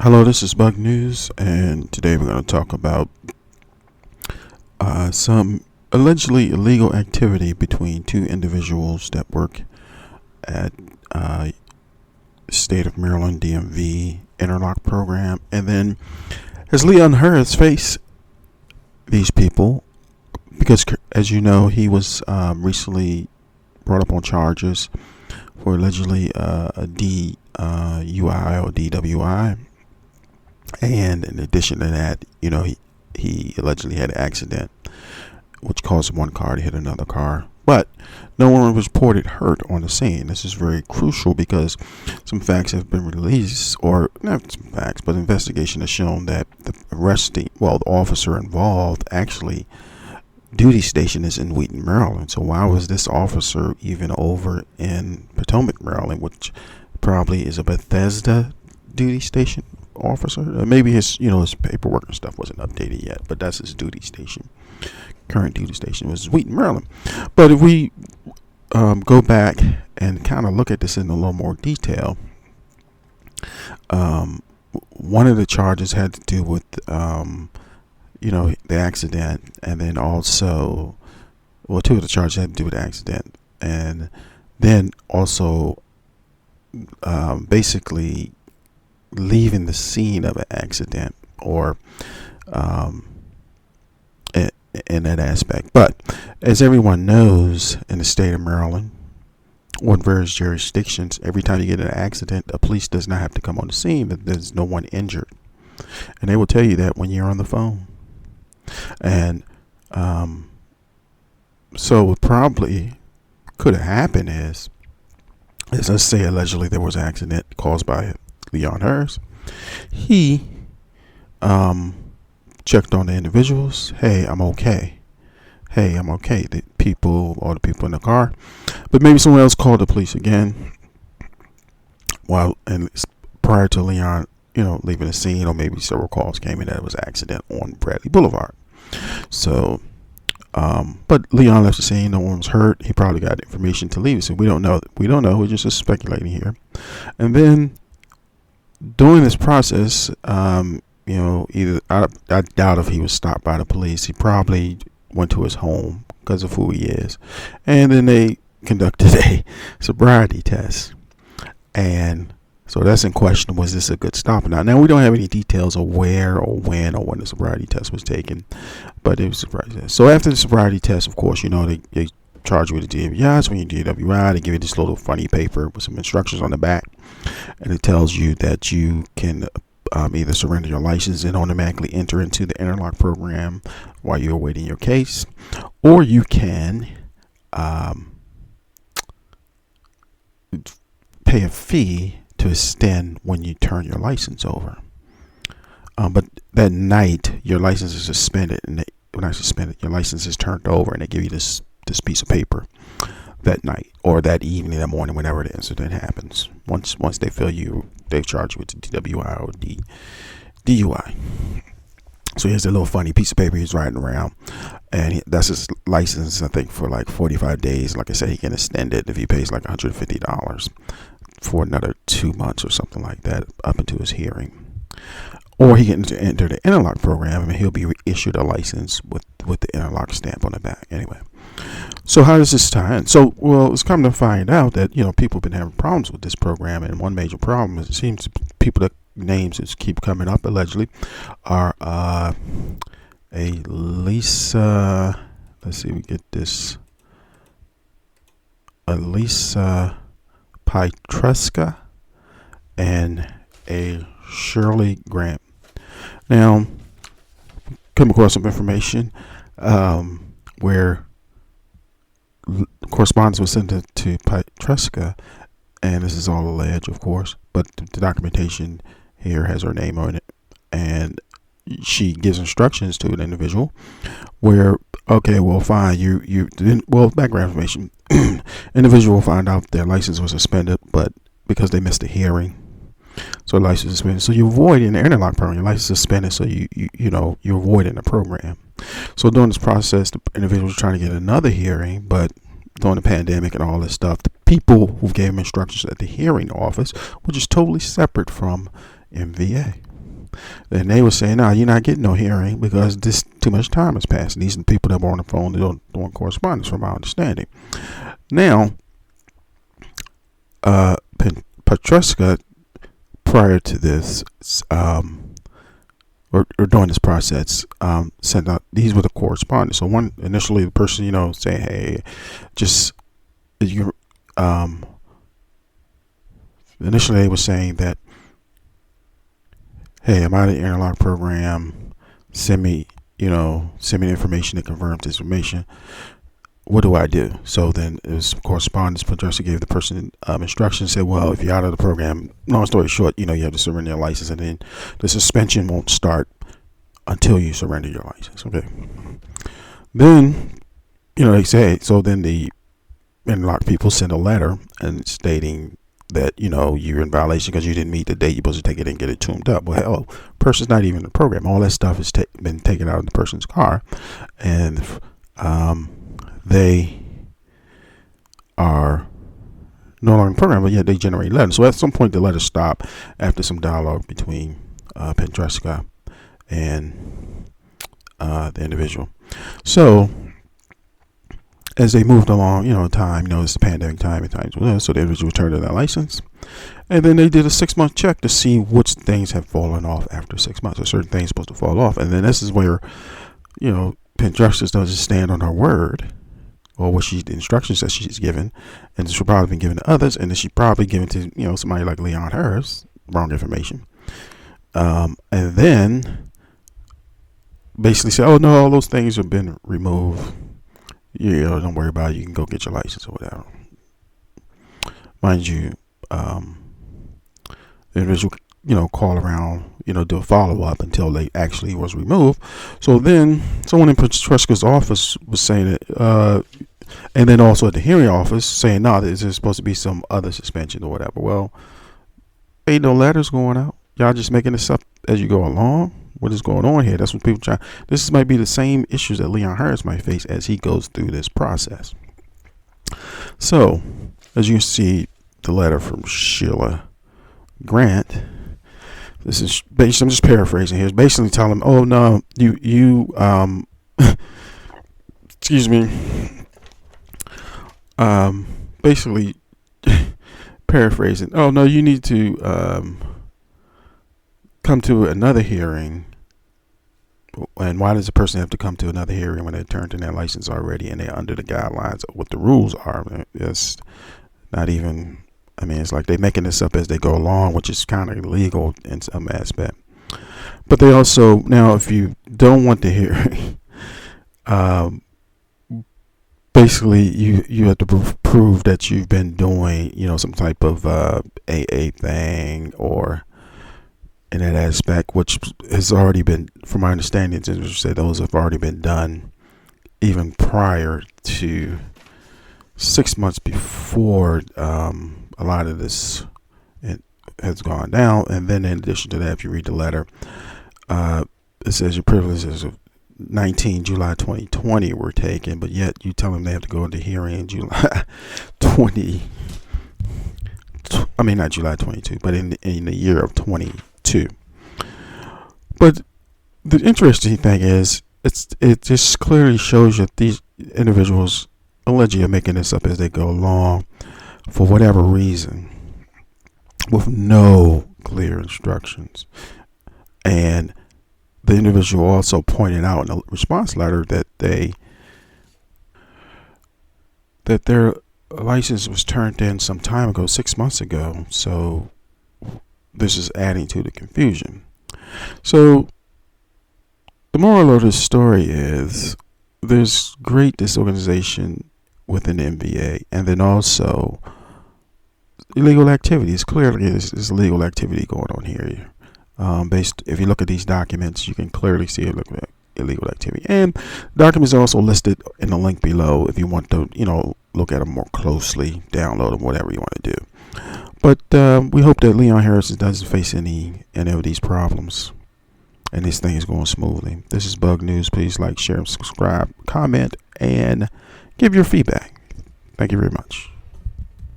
Hello, this is Bug News, and today we're going to talk about some allegedly illegal activity between two individuals that work at State of Maryland DMV interlock program. And then has Leon Harris faced these people because, as you know, he was recently brought up on charges for allegedly a DUI or DWI. And in addition to that, he allegedly had an accident which caused one car to hit another car. But no one was reported hurt on the scene. This is very crucial because some facts have been released, or not some facts, but investigation has shown that the officer involved actually duty station is in Wheaton, Maryland. So why was this officer even over in Potomac, Maryland, which probably is a Bethesda duty station officer? Maybe his paperwork and stuff wasn't updated yet, but that's his duty station. Current duty station was Wheaton, Maryland. But if we go back and kind of look at this in a little more detail, one of the charges had to do with the accident, and then also, two of the charges had to do with the accident, and then also basically leaving the scene of an accident, or in that aspect. But as everyone knows, in the state of Maryland, or in various jurisdictions, every time you get in an accident, the police does not have to come on the scene, but there's no one injured. And they will tell you that when you're on the phone. And so what probably could have happened is let's say allegedly there was an accident caused by Leon Harris. He checked on the individuals. Hey, I'm okay. The people in the car. But maybe someone else called the police again prior to Leon, leaving the scene, or maybe several calls came in that it was an accident on Bradley Boulevard. So, but Leon left the scene. No one was hurt. He probably got information to leave. So we don't know. We're just speculating here. And then during this process, either I doubt if he was stopped by the police. He probably went to his home because of who he is, and then they conducted a sobriety test, and so that's in question. Was this a good stop or not? Now we don't have any details of where or when the sobriety test was taken, but it was a sobriety test. So after the sobriety test, of course, they charge you with a DWI. So when you DWI, they give you this little funny paper with some instructions on the back, and it tells you that you can either surrender your license and automatically enter into the interlock program while you're awaiting your case, or you can pay a fee to extend when you turn your license over. But that night, your license is suspended, and your license is turned over, and they give you this piece of paper that night or that evening, that morning, whenever the incident happens. Once they feel you, they charge you with the DWI or DUI. So here's a little funny piece of paper he's riding around, and that's his license, I think, for like 45 days. Like I said, he can extend it if he pays like $150 for another 2 months or something like that, up into his hearing. Or he can enter the interlock program, and he'll be issued a license with the interlock stamp on the back. Anyway, so how does this tie in? So, it's come to find out that people have been having problems with this program, and one major problem is it seems people that names that keep coming up allegedly are a Lisa. Let's see, we get this. A Lisa Pietruska and a Shirley Grant. Now, come across some information where correspondence was sent to Pietruska, and this is all alleged, of course, but the documentation here has her name on it, and she gives instructions to an individual where, okay, well, fine, background information. Individual will find out their license was suspended, but because they missed a hearing, so license suspended. So you avoid in the interlock program, your license suspended, so you're avoiding the program. So during this process, the individual was trying to get another hearing, but during the pandemic and all this stuff, the people who gave him instructions at the hearing office, which is totally separate from MVA. And they were saying, "No, you're not getting no hearing because this too much time has passed." And these are the people that were on the phone doing correspondence, from my understanding. Now, Petruska, prior to this, or during this process, sent out, these were the correspondence. So one, initially the person, saying, "Hey, just you." Initially they were saying that, "Hey, I'm out of the interlock program. Send me the information that confirms this information. What do I do?" So then it was correspondence. Petruska gave the person instructions. Said, "Well, if you're out of the program, long story short, you have to surrender your license, and then the suspension won't start until you surrender your license." Okay. Then, they say, so then the interlock people send a letter and stating that you're in violation because you didn't meet the date you're supposed to take it and get it tuned up. Well, hell, person's not even in the program. All that stuff has been taken out of the person's car, and they are no longer in the program, but yet they generate letters. So at some point the letters stop after some dialogue between Petruska and the individual. So as they moved along, time, it's the pandemic time and times, so the individual returned to their license. And then they did a 6-month check to see which things have fallen off after 6 months. So certain things supposed to fall off. And then this is where, Petruska doesn't stand on her word, or the instructions that she's given, and she's probably been given to others, and then she probably given to, somebody like Leon Harris, wrong information. And then basically say, "Oh no, all those things have been removed. Don't worry about it. You can go get your license or whatever." Mind you, the individual, call around, do a follow-up until they actually was removed. So then someone in Petruska's office was saying that, and then also at the hearing office saying, "No, there's supposed to be some other suspension or whatever." Well, ain't no letters going out. Y'all just making this up as you go along. What is going on here? That's what people try. This might be the same issues that Leon Harris might face as he goes through this process. So, as you see, the letter from Sheila Grant. This is basically, I'm just paraphrasing here. It's basically telling him, "Oh no, you excuse me." Basically paraphrasing. "Oh no, you need to come to another hearing." And why does a person have to come to another hearing when they turned in their license already and they're under the guidelines of what the rules are? It's not even, it's like they're making this up as they go along, which is kind of illegal in some aspect. But they also, now if you don't want the hearing, basically you have to prove that you've been doing, some type of AA thing, or in that aspect, which has already been, from my understanding, those have already been done even prior to 6 months before a lot of this has gone down. And then in addition to that, if you read the letter, it says your privileges of 19 July 2020 were taken, but yet you tell them they have to go into hearing in July 20. Not July 22, but in the year of 22. But the interesting thing is, it just clearly shows you that these individuals allegedly are making this up as they go along for whatever reason, with no clear instructions. And the individual also pointed out in a response letter that their license was turned in some time ago, 6 months ago. So this is adding to the confusion. So the moral of the story is there's great disorganization within the MVA, and then also illegal activities. Clearly there's illegal activity going on here. If you look at these documents, you can clearly see illegal activity. And documents are also listed in the link below if you want to, look at them more closely, download them, whatever you want to do. But we hope that Leon Harris doesn't face any of these problems, and this thing is going smoothly. This is Bug News. Please like, share, subscribe, comment, and give your feedback. Thank you very much.